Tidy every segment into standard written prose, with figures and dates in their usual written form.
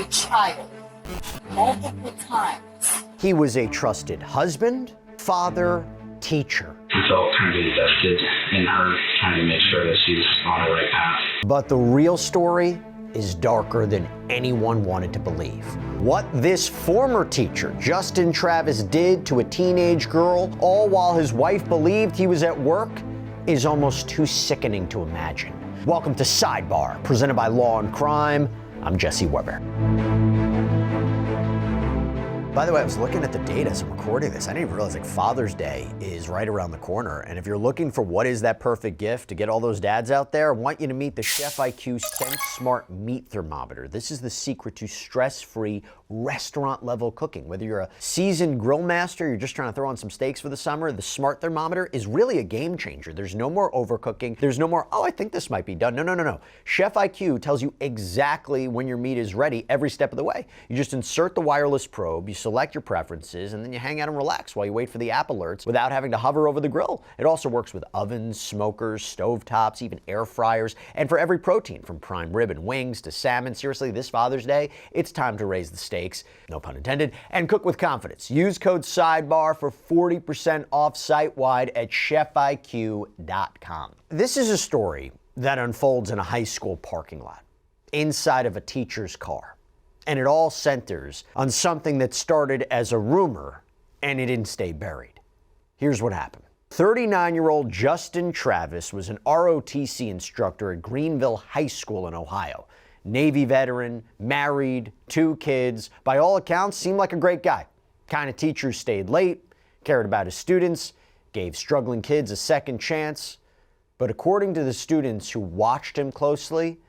child multiple times. He was a trusted husband, father, teacher. I felt kind of invested in her, trying to make sure that she's on the right path. But the real story is darker than anyone wanted to believe. What this former teacher, Justin Travis, did to a teenage girl, all while his wife believed he was at work, is almost too sickening to imagine. Welcome to Sidebar, presented by Law&Crime. I'm Jesse Weber. By the way, I was looking at the date as I'm recording this. I didn't even realize like Father's Day is right around the corner. And if you're looking for what is that perfect gift to get all those dads out there, I want you to meet the Chef IQ Sense Smart Meat Thermometer. This is the secret to stress-free restaurant-level cooking. Whether you're a seasoned grill master, you're just trying to throw on some steaks for the summer, the Smart Thermometer is really a game changer. There's no more overcooking. There's no more, oh, I think this might be done. No. Chef IQ tells you exactly when your meat is ready every step of the way. You just insert the wireless probe, you select your preferences, and then you hang out and relax while you wait for the app alerts without having to hover over the grill. It also works with ovens, smokers, stovetops, even air fryers, and for every protein from prime rib and wings to salmon. Seriously, this Father's Day, it's time to raise the stakes, no pun intended, and cook with confidence. Use code SIDEBAR for 40% off site-wide at chefiq.com. This is a story that unfolds in a high school parking lot, inside of a teacher's car. And it all centers on something that started as a rumor and it didn't stay buried. Here's what happened. 39-year-old Justin Travis was an ROTC instructor at Greenville High School in Ohio. Navy veteran, married, 2 kids. By all accounts, seemed like a great guy. Kind of teacher who stayed late, cared about his students, gave struggling kids a second chance. But according to the students who watched him closely,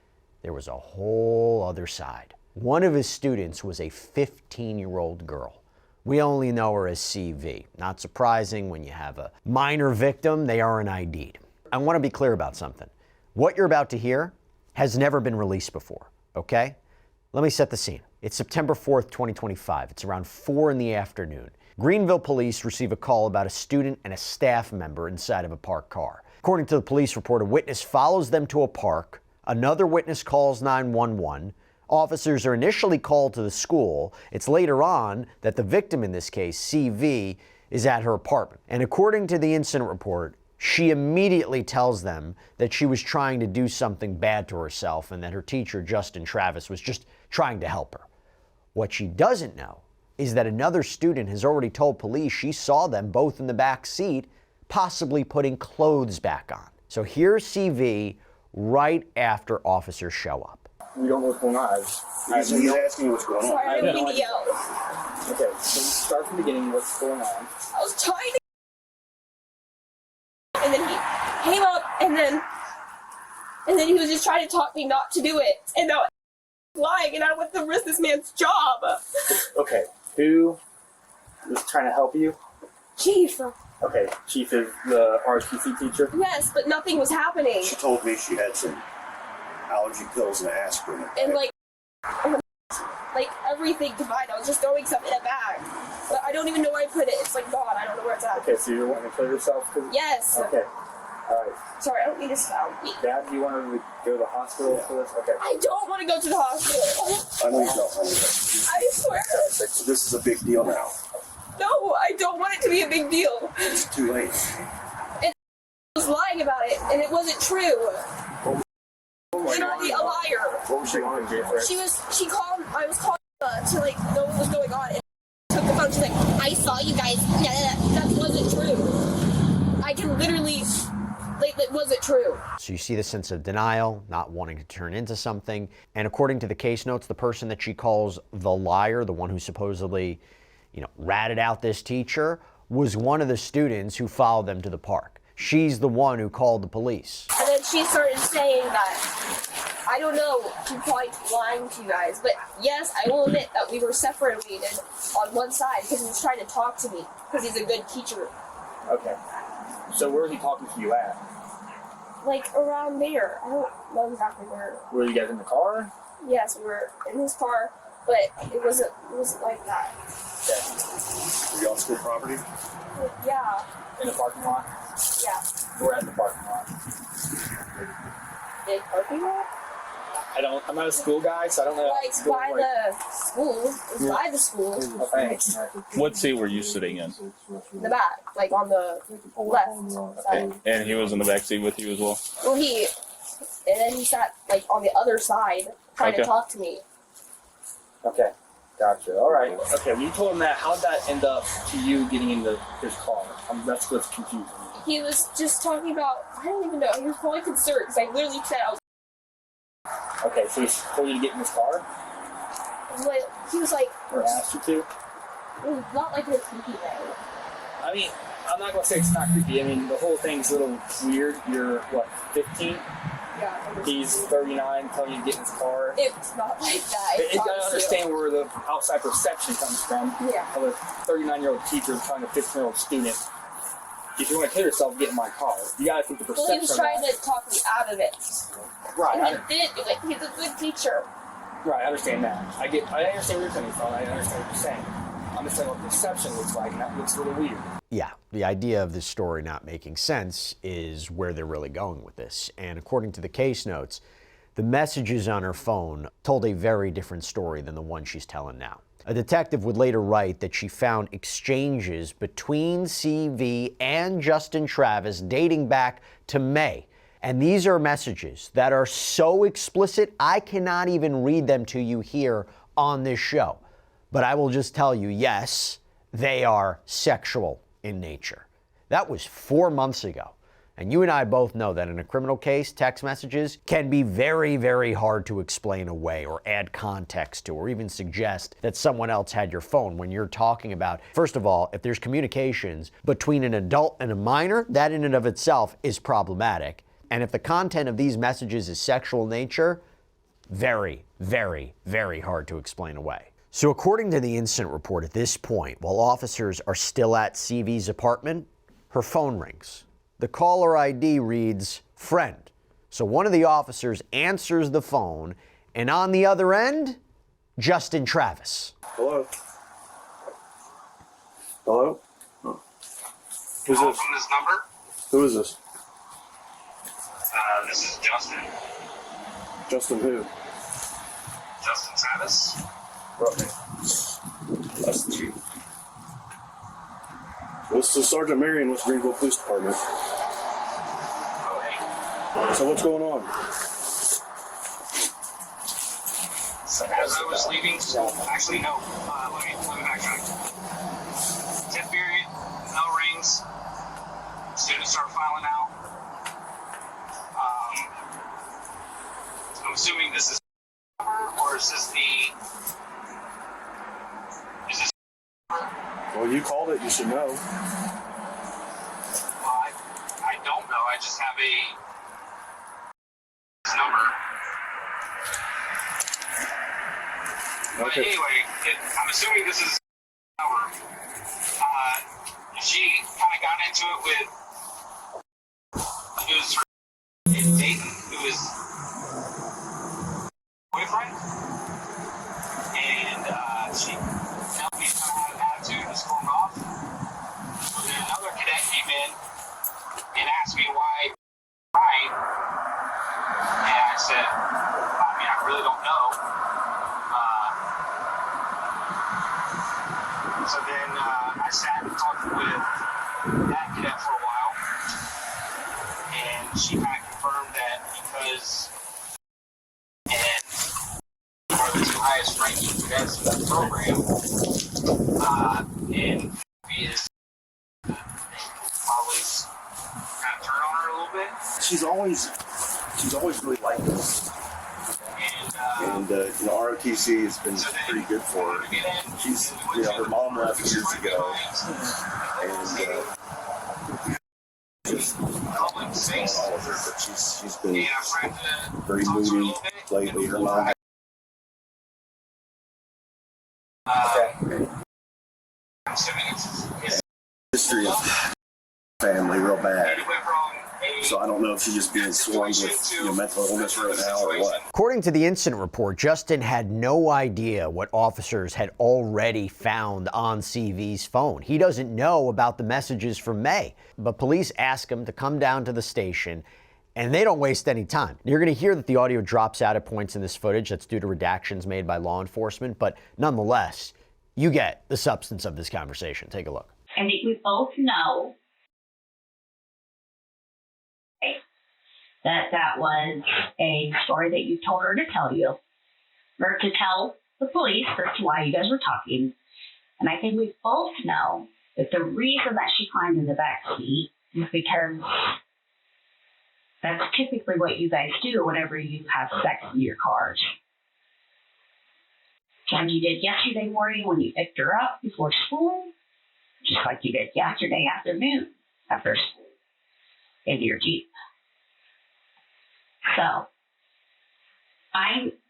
there was a whole other side. One of his students was a 15-year-old girl. We only know her as CV. Not surprising when you have a minor victim, they aren't ID'd. I want to be clear about something. What you're about to hear has never been released before, okay? Let me set the scene. It's September 4th, 2025. It's around 4 in the afternoon. Greenville police receive a call about a student and a staff member inside of a parked car. According to the police report, a witness follows them to a park. Another witness calls 911. Officers are initially called to the school. It's later on that the victim in this case, CV, is at her apartment. And according to the incident report, she immediately tells them that she was trying to do something bad to herself and that her teacher, Justin Travis, was just trying to help her. What she doesn't know is that another student has already told police she saw them both in the back seat, possibly putting clothes back on. So here's CV right after officers show up. We don't know what's going on. He's asking what's going on. Sorry, I didn't mean to yell. Okay, so start from the beginning. What's going on? I was trying to... And then he came up, and then he was just trying to talk me not to do it. And now I'm lying, and I don't want to risk this man's job. Okay, who was trying to help you? Chief. Okay, Chief is the ROTC teacher? Yes, but nothing was happening. She told me she had some allergy pills and aspirin. And like everything combined, I was just throwing stuff in a bag. But I don't even know where I put it. It's like gone. I don't know where it's at. Okay, so you're wanting to kill yourself? Yes. Okay. Alright. Sorry, I don't mean to sound weak. Dad, do you want to go to the hospital for this? Okay. I don't want to go to the hospital. I know you don't. I swear. This is a big deal now. No, I don't want it to be a big deal. It's too late. And I was lying about it, and it wasn't true. Literally a liar. What was she on, Jason? She called, I was calling to like know what was going on, and took the phone. She's like, I saw you guys. That wasn't true. I can literally, like, it wasn't true. So you see the sense of denial, not wanting to turn into something. And according to the case notes, the person that she calls the liar, the one who supposedly, ratted out this teacher, was one of the students who followed them to the park. She's the one who called the police. And then she started saying that, I don't know, she's probably lying to you guys, but yes, I will admit that we were separated on one side because he was trying to talk to me, because he's a good teacher. Okay. So where is he talking to you at? Like, around there. I don't know exactly where. Were you guys in the car? Yes, we were in his car, but it wasn't like that. Okay. Were you on school property? Yeah. In the parking lot? Yeah. We're at the parking lot. Big parking lot? I'm not a school guy, so I don't know. Like by the school. It was by the school. Okay. What seat were you sitting in? The back, like on the left side. And he was in the back seat with you as well? Well, and then he sat like on the other side trying to Okay. talk to me. Okay. Gotcha. All right. Okay. When you told him that, how did that end up to you getting into his car? That's what's confusing me. He was just talking about, I don't even know, he was probably concerned because I literally said I was Okay, so he told you to get in his car? like, he was like, Or asked you to? it was not like in a creepy way. I mean, I'm not going to say it's not creepy. I mean, the whole thing's a little weird. You're, what, 15? Yeah. He's 39, telling you to get in his car. It was not like that. You gotta understand where the outside perception comes from. Yeah. Of a 39-year-old teacher telling a 15-year-old student, if you want to kill yourself, get in my car. You gotta think the Well, perception he was of trying that. to talk me out of it. Right, And he did. Like, he's a good teacher. right, I understand that. I understand where you're coming from. I understand what you're saying. I'm just saying what perception looks like, and that looks a little weird. Yeah, the idea of this story not making sense is where they're really going with this. And according to the case notes, the messages on her phone told a very different story than the one she's telling now. A detective would later write that she found exchanges between CV and Justin Travis dating back to May. And these are messages that are so explicit, I cannot even read them to you here on this show. But I will just tell you, yes, they are sexual in nature. That was 4 months ago. And you and I both know that in a criminal case, text messages can be very, very hard to explain away or add context to, or even suggest that someone else had your phone when you're talking about, first of all, if there's communications between an adult and a minor, that in and of itself is problematic. And if the content of these messages is sexual in nature, very, very, very hard to explain away. So according to the incident report at this point, while officers are still at CV's apartment, her phone rings. The caller ID reads, friend. So one of the officers answers the phone, and on the other end, Justin Travis. Hello? Hello? Oh. Who's Call this? from this number. Who is this? This is Justin. Justin who? Justin Travis. Okay. That's the chief. This is Sergeant Marion with Greenville Police Department. Oh, hey. So what's going on? So as I was leaving school, actually no, let me backtrack. 10th period, no rings. Students start filing out. I'm assuming this is or is this Well, you called it. You should know. Well, I don't know. I just have a number. But Okay. anyway, I'm assuming this is number. She kind of got into it with who's her Dayton, who is boyfriend, and she helped me kind of have an attitude and stormed off. So then another cadet came in and asked me why I'm crying, and I said, I mean, I really don't know. So then I sat and talked with that cadet for a while, and she kind of confirmed that because and are the two highest ranking cadets in the program, and is probably kind of turn on her a little bit. She's always really liked this. And ROTC has been pretty good for her. She's, her mom left years ago, and just what's going on with her. But she's been very moody lately. Her mom. History of family real bad. So I don't know if she's just being swarmed with mental illness right now or what. According to the incident report, Justin had no idea what officers had already found on CV's phone. He doesn't know about the messages from May, but police asked him to come down to the station And they don't waste any time. You're going to hear that the audio drops out at points in this footage. That's due to redactions made by law enforcement. But nonetheless, you get the substance of this conversation. Take a look. I think we both know that that was a story that you told her to tell you, or to tell the police as to why you guys were talking. And I think we both know that the reason that she climbed in the back seat is because that's typically what you guys do whenever you have sex in your cars. Like you did yesterday morning when you picked her up before school, just like you did yesterday afternoon after school in your Jeep. So,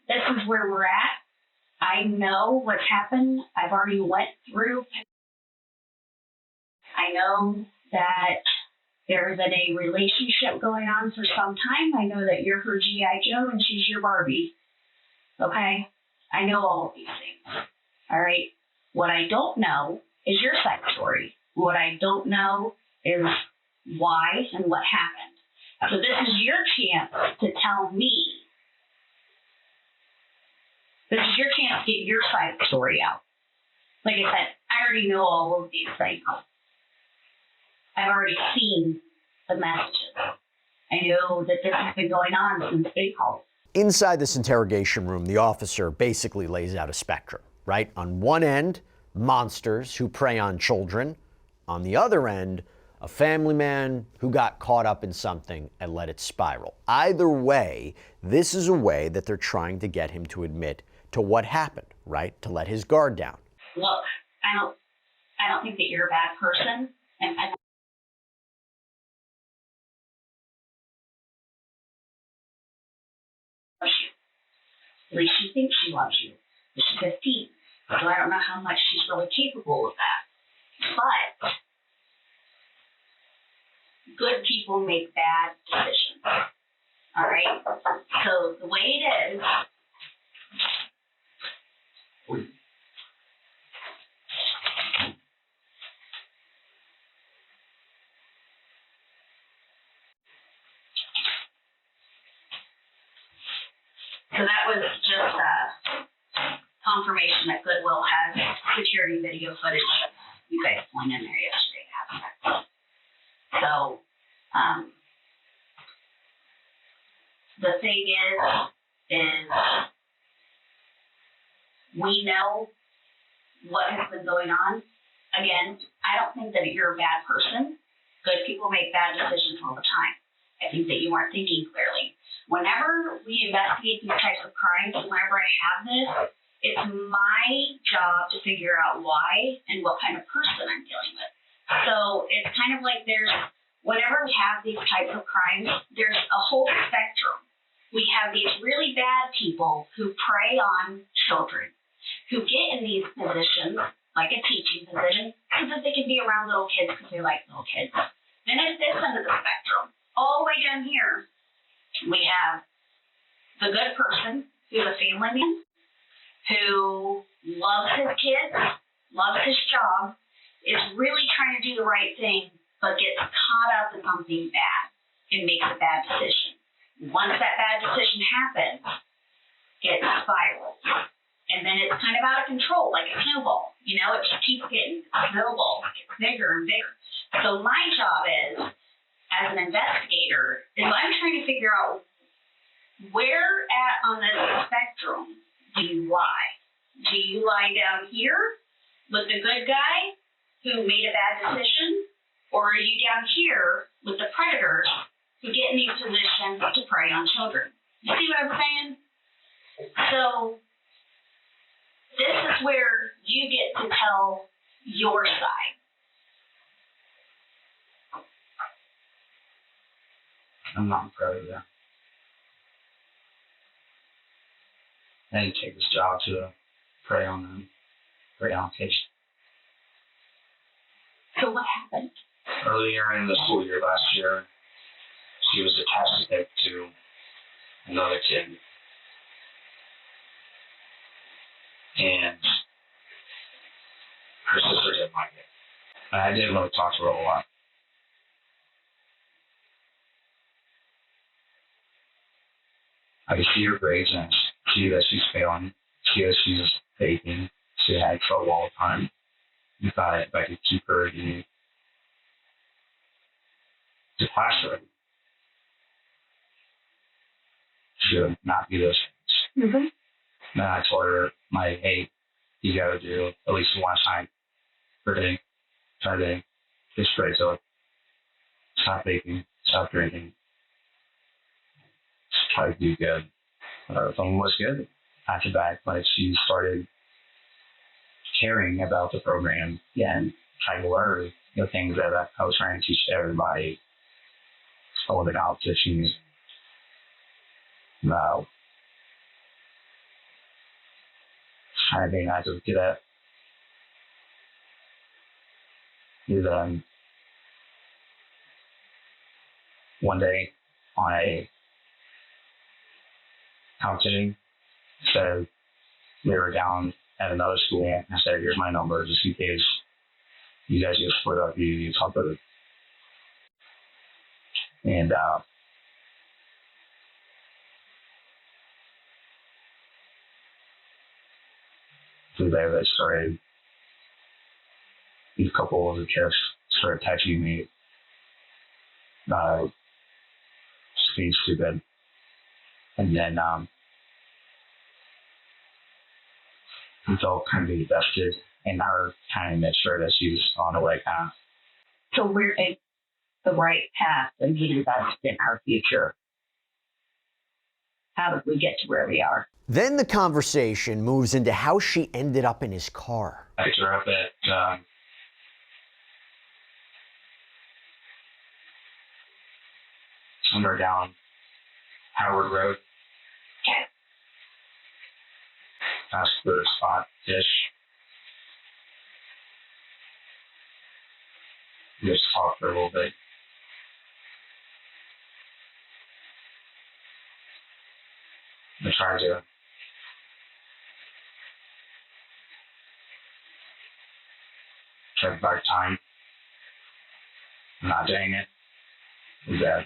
this is where we're at. I know what's happened. I've already went through. I know that there's been a relationship going on for some time. I know that you're her G.I. Joe and she's your Barbie. Okay? I know all of these things. All right? What I don't know is your side story. What I don't know is why and what happened. So this is your chance to tell me. This is your chance to get your side of the story out. Like I said, I already know all of these things. I've already seen the messages. I know that this has been going on since they called. Inside this interrogation room, the officer basically lays out a spectrum, right? On one end, monsters who prey on children. On the other end, a family man who got caught up in something and let it spiral. Either way, this is a way that they're trying to get him to admit to what happened, right? To let his guard down. Look, I don't think that you're a bad person, and at least she thinks she loves you. But she's 15, so I don't know how much she's really capable of that. But good people make bad decisions. All right? So the way it is, so that was just confirmation that Goodwill has security video footage of you guys going in there yesterday to have sex. So, the thing is we know what has been going on. Again, I don't think that you're a bad person. Good people make bad decisions all the time. I think that you aren't thinking clearly. Whenever we investigate these types of crimes, whenever I have this, it's my job to figure out why and what kind of person I'm dealing with. So it's kind of like whenever we have these types of crimes, there's a whole spectrum. We have these really bad people who prey on children, who get in these positions, like a teaching position, so that they can be around little kids because they like little kids. Then it's this end of the spectrum. All the way down here, we have the good person who's a family man, who loves his kids, loves his job, is really trying to do the right thing, but gets caught up in something bad and makes a bad decision. Once that bad decision happens, it spirals. And then it's kind of out of control, like a snowball. You know, it just keeps getting snowball, it gets bigger and bigger. So my job is, as an investigator, is I'm trying to figure out where on this spectrum do you lie? Do you lie down here with the good guy who made a bad decision? Or are you down here with the predators who get in these positions to prey on children? You see what I'm saying? So this is where you get to tell your side. I'm not proud of that. I didn't take this job to prey on them, prey on kids. So what happened? Earlier in the school year last year, she was attached to another kid. And her sister didn't like it. I didn't really talk to her a lot. I could see her grades and see that she's failing, see that she's faking, she had trouble all the time. I thought if I could keep her in the classroom, she would not be those things. Mm-hmm. Then I told her, like, hey, you got to do at least one time per day, try to get straight to it. Stop vaping, stop drinking, just try to do good. Everything was good. After that, like, she started caring about the program and trying to learn the things that I was trying to teach to everybody. All the competitions. Now, trying to be an active cadet. Then one day on a competition, said we were down at another school. I said, here's my number just in case you guys get split up, you talk with it. And through there, they started, a couple of the kids started texting me, just being stupid. And then we felt kind of invested in her, kind of make sure that she was on the right path. So we're in the right path and being invested in our future. How did we get to where we are? Then the conversation moves into how she ended up in his car. I picked her up at somewhere down Howard Road. Okay. Past the spot dish. Just talked for a little bit. I tried to check back time. I'm not doing it. Is that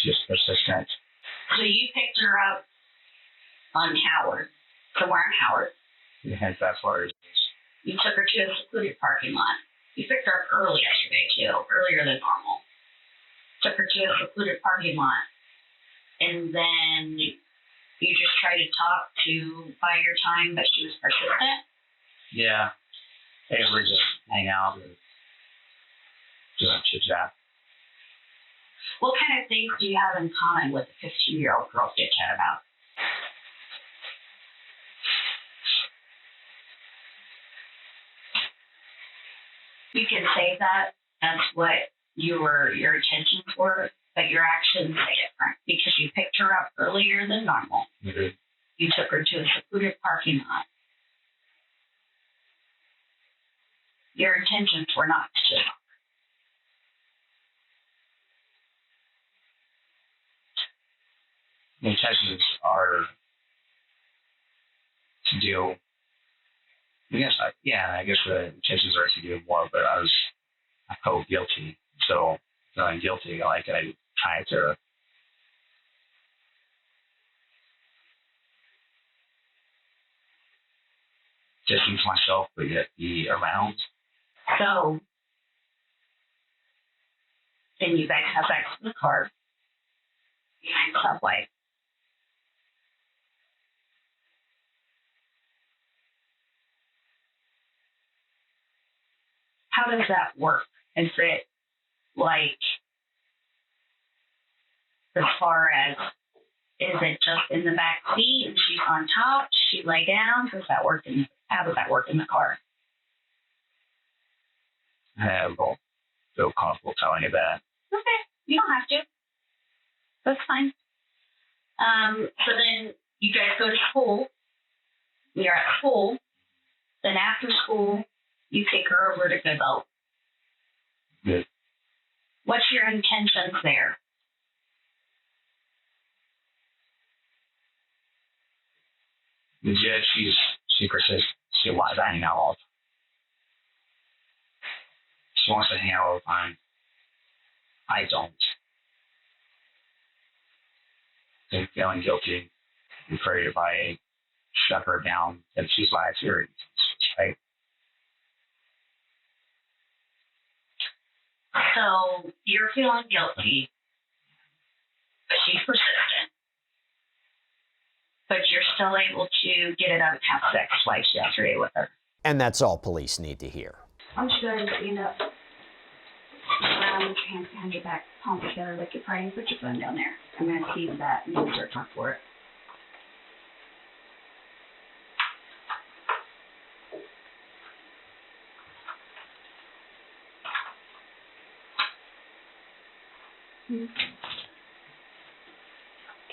just persistent? So you picked her up on Howard, somewhere in Howard. Yeah, that's what it is. You took her to a secluded parking lot. You picked her up early yesterday too, earlier than normal. Took her to a secluded parking lot. And then you just tried to talk to buy your time, but she was persistent. Yeah. Hey, we just hang out and just chit chat. What kind of things do you have in common with a 15-year-old girl to chat about? You can say that that's what your intentions were, but your actions are different because you picked her up earlier than normal. Mm-hmm. You took her to a secluded parking lot. Your intentions were not to talk. The intentions are to do. I guess the intentions are to do more, but I felt guilty. So feeling guilty, like I tried to distance myself, but yet be around. So then you guys have sex in the car behind Subway. How does that work? Is it like, as far as, is it just in the back seat and she's on top? Does she lay down? How does that work in the car? I don't feel comfortable telling you that. Okay, you don't have to. That's fine. So then you guys go to school. You're at school. Then after school, you take her over to Goodell. Good. What's your intentions there? Yeah, she persists. She wants to hang out all the time. She wants to hang out all the time. I don't. and feeling guilty, and afraid if I shut her down, then she's my experience, right? So you're feeling guilty, but she's persistent. But you're still able to get it up and have sex twice yesterday with her. And that's all police need to hear. I'm just going to stand up. Put your hands behind your back, palm together like you're praying. Put your phone down there. I'm going to keep that and search hunt for it.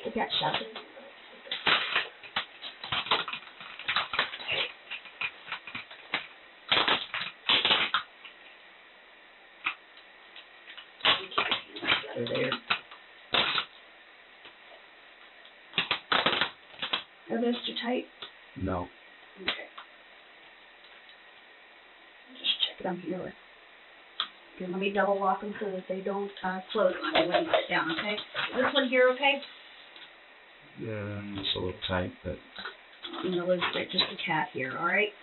Get that shot. There. Are those too tight? No. Okay. Just check it on here. Okay, let me double lock them so that they don't close on you when you sit down, okay? This one here, okay? It's a little tight, but I'm gonna lose just a cat here, alright?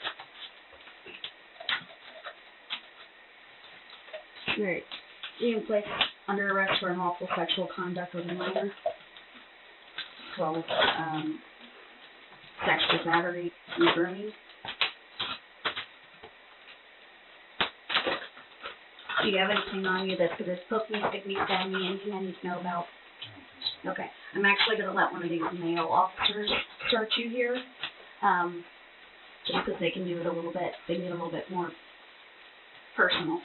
Alright. You can place under arrest for unlawful sexual conduct with a minor. 12, sexual battery and grooming. Do you have anything on you that's going to poke me, stick me, stab me, anything I need to know about? Okay. I'm actually going to let one of these male officers search you here, just because they can do it a little bit, they can get a little bit more personal.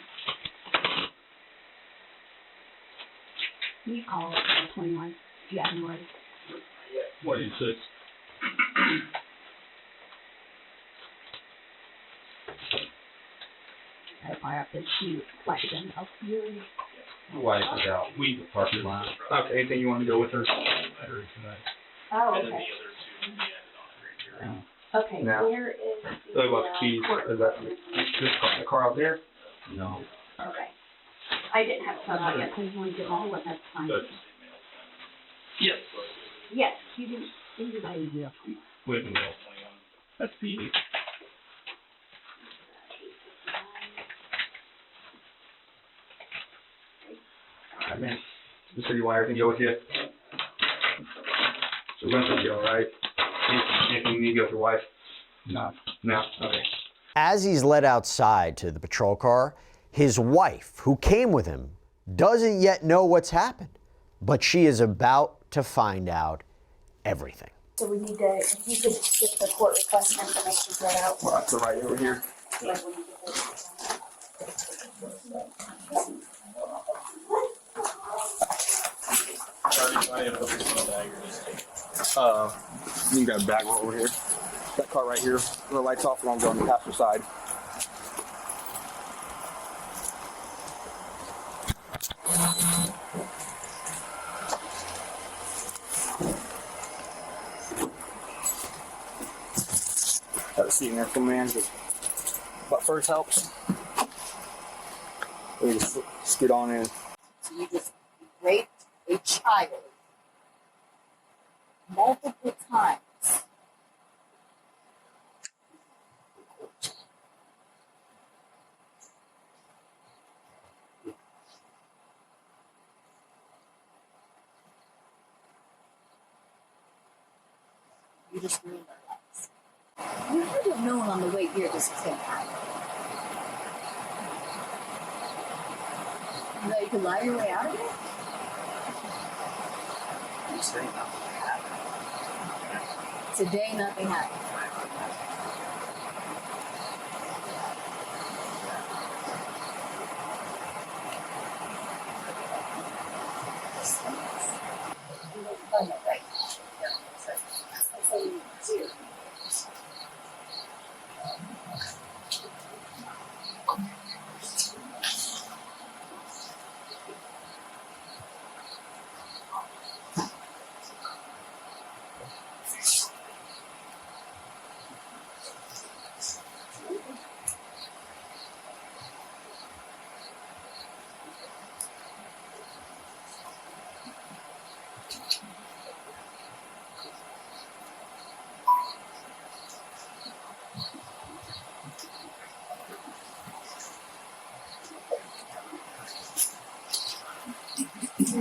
You call it 21 if you haven't already. 26. If I have to shoot, like them up here. my wife is out. We the parking lot. Okay, anything you want to go with her? Oh, okay. Okay, Now, where is the, what about the keys? court? Is that this car, the car out there? No. Okay. I didn't have some out yet, so you want to get all of that's fine. Yes. Yes, you didn't think about it. Yeah. Wait a minute. That's the. Alright, man. Just so you want everything to go with you. So rent will be alright. Anything you need to go with your wife? No. No? Okay. As he's led outside to the patrol car, his wife, who came with him, doesn't yet know what's happened, but she is about to find out everything. So we need to, if you could get the court request information read out. Well, that's right over here. Like when you get You can grab a bag over here. That car right here. When the lights off, we're gonna go on the passenger side. Got a seat in there for man, but first helps. We just scoot on in. So you just raped a child multiple times. You just ruined our lives. You had to have known on the way here this was going to happen. You know you could lie your way out of it? You say nothing happened. Today, nothing happened. Right.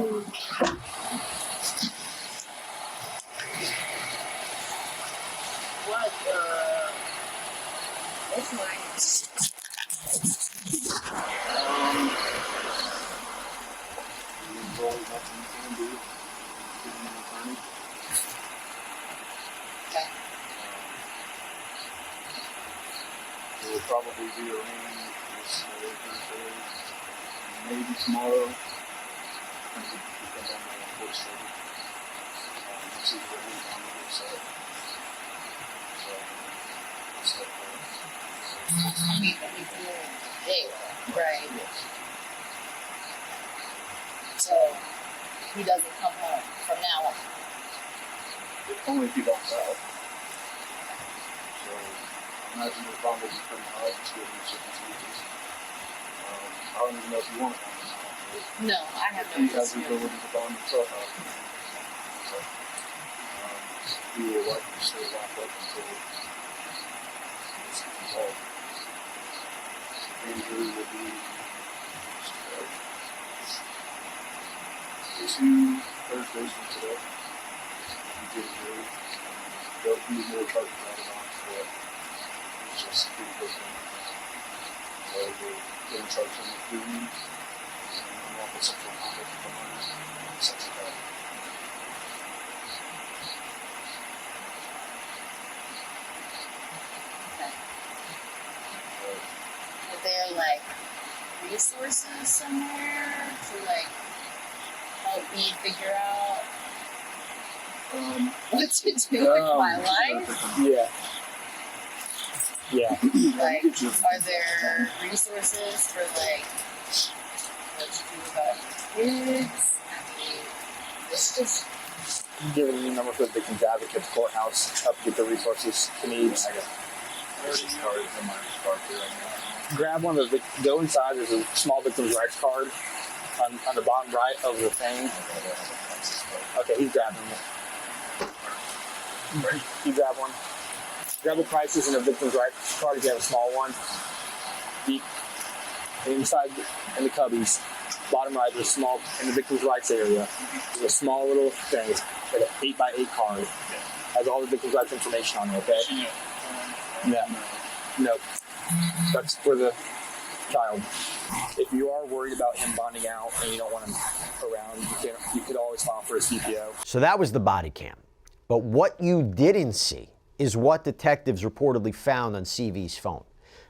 What what's mine? There's always nothing you can do. Give them an attorney. Okay. It will probably be arraigned this Thursday, maybe tomorrow. Depends on the court schedule. This is what we're on the website. So, We do today, right? yes. So he doesn't come home from now on. Only if he bumps out. So, I imagine it'll probably be pretty hard just given the circumstances. I don't even know if you want to bond him out. No, I have no He has the issue. ability to bond himself out. So, he will likely stay locked up until this is resolved. The injury will be 2 Thursdays from today. He did agree. There'll be more charges added on for it. It's just pretty good. So we're going to charge him with groomed and unlawful sexual conduct with a minor and sexual battery. Are there like resources somewhere to like help me figure out what to do with my life? Yeah. Yeah. Like, are there resources for like what to do about kids? I mean, it's just Give it a number for the victim's advocate, courthouse, help get the resources he needs. Grab one of the, go inside, there's a small victim's rights card on the bottom right of the thing. Okay, he's grabbing it. You grab one. Grab the prices and the victim's rights card if you have a small one. Deep. And inside, in the cubbies, bottom right, there's a small, in the victim's rights area, there's a small little thing. It's like an 8x8 card. Has all the victim's rights information on it, okay? No. No. That's for the child. If you are worried about him bonding out and you don't want him around, you could always file for a CPO. So that was the body cam. But what you didn't see is what detectives reportedly found on CV's phone.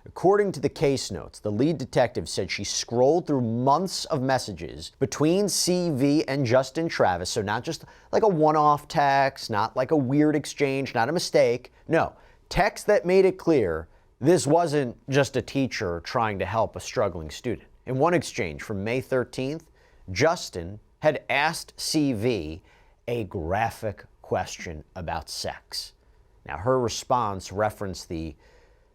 According to the case notes, the lead detective said she scrolled through months of messages between CV and Justin Travis, so not just like a one-off text, not like a weird exchange, not a mistake. No, text that made it clear this wasn't just a teacher trying to help a struggling student. In one exchange from May 13th, Justin had asked CV a graphic question about sex. Now, her response referenced the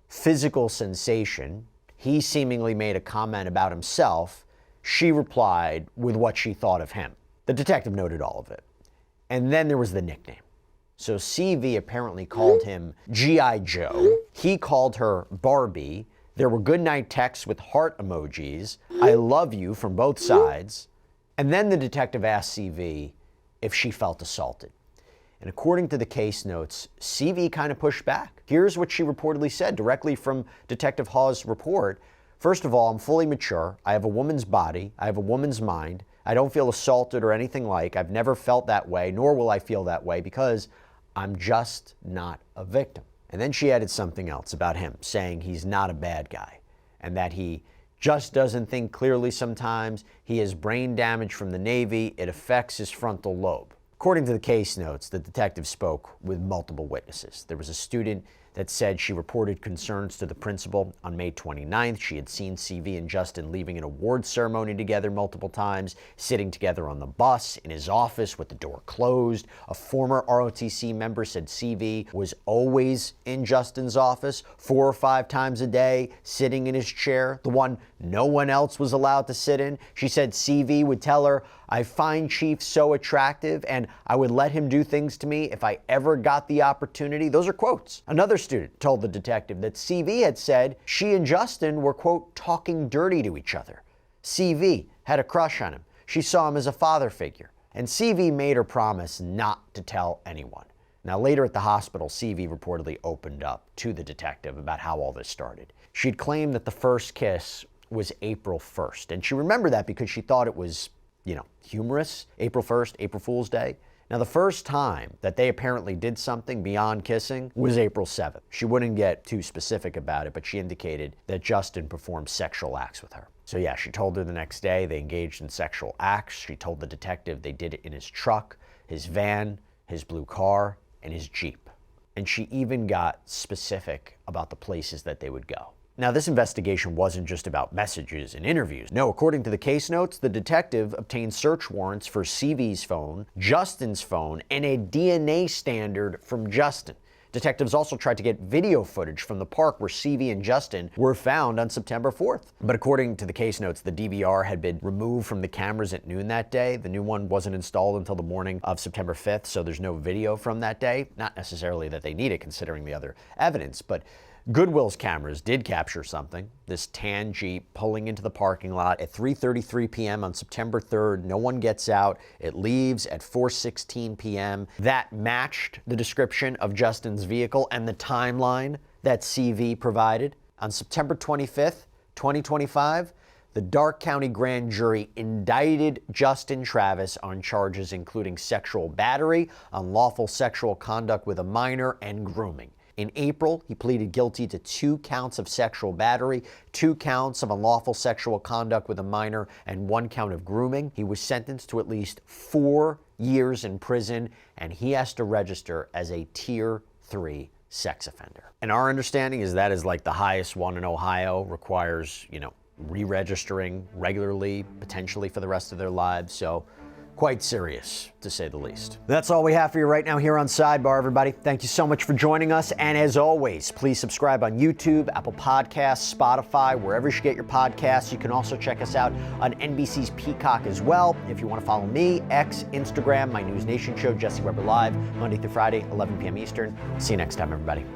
physical sensation. He seemingly made a comment about himself. She replied with what she thought of him. The detective noted all of it. And then there was the nickname. So CV apparently called him G.I. Joe. He called her Barbie. There were goodnight texts with heart emojis. I love you from both sides. And then the detective asked CV if she felt assaulted. And according to the case notes, CV kind of pushed back. Here's what she reportedly said directly from Detective Hawes' report. First of all, I'm fully mature. I have a woman's body. I have a woman's mind. I don't feel assaulted or anything like. I've never felt that way, nor will I feel that way because I'm just not a victim. And then she added something else about him, saying he's not a bad guy and that he just doesn't think clearly sometimes. He has brain damage from the Navy. It affects his frontal lobe. According to the case notes, the detective spoke with multiple witnesses. There was a student that said she reported concerns to the principal on May 29th. She had seen CV and Justin leaving an awards ceremony together multiple times, sitting together on the bus, in his office with the door closed. A former ROTC member said CV was always in Justin's office 4 or 5 times a day, sitting in his chair, the one no one else was allowed to sit in. She said CV would tell her, I find Chief so attractive and I would let him do things to me if I ever got the opportunity. Those are quotes. Another student told the detective that CV had said she and Justin were, quote, talking dirty to each other. CV had a crush on him. She saw him as a father figure. And CV made her promise not to tell anyone. Now, later at the hospital, CV reportedly opened up to the detective about how all this started. She'd claimed that the first kiss was April 1st, and she remembered that because she thought it was, humorous. April 1st, April Fool's Day. Now, the first time that they apparently did something beyond kissing was April 7th. She wouldn't get too specific about it, but she indicated that Justin performed sexual acts with her. So yeah, she told her the next day they engaged in sexual acts. She told the detective they did it in his truck, his van, his blue car, and his Jeep. And she even got specific about the places that they would go. Now, this investigation wasn't just about messages and interviews. No, according to the case notes, the detective obtained search warrants for CV's phone, Justin's phone, and a DNA standard from Justin. Detectives also tried to get video footage from the park where CV and Justin were found on September 4th. But according to the case notes, the DVR had been removed from the cameras at noon that day. The new one wasn't installed until the morning of September 5th, so there's no video from that day. Not necessarily that they need it considering the other evidence, but Goodwill's cameras did capture something. This tan Jeep pulling into the parking lot at 3:33 p.m. on September 3rd. No one gets out. It leaves at 4:16 p.m. That matched the description of Justin's vehicle and the timeline that CV provided. On September 25th, 2025, the Darke County Grand Jury indicted Justin Travis on charges including sexual battery, unlawful sexual conduct with a minor, and grooming. In April, he pleaded guilty to 2 counts of sexual battery, 2 counts of unlawful sexual conduct with a minor, and 1 count of grooming. He was sentenced to at least 4 years in prison, and he has to register as a Tier 3 sex offender. And our understanding is that is like the highest one in Ohio, requires, re-registering regularly, potentially for the rest of their lives. So quite serious, to say the least. That's all we have for you right now here on Sidebar, everybody. Thank you so much for joining us. And as always, please subscribe on YouTube, Apple Podcasts, Spotify, wherever you get your podcasts. You can also check us out on NBC's Peacock as well. If you want to follow me, X, Instagram, my News Nation show, Jesse Weber Live, Monday through Friday, 11 p.m. Eastern. See you next time, everybody.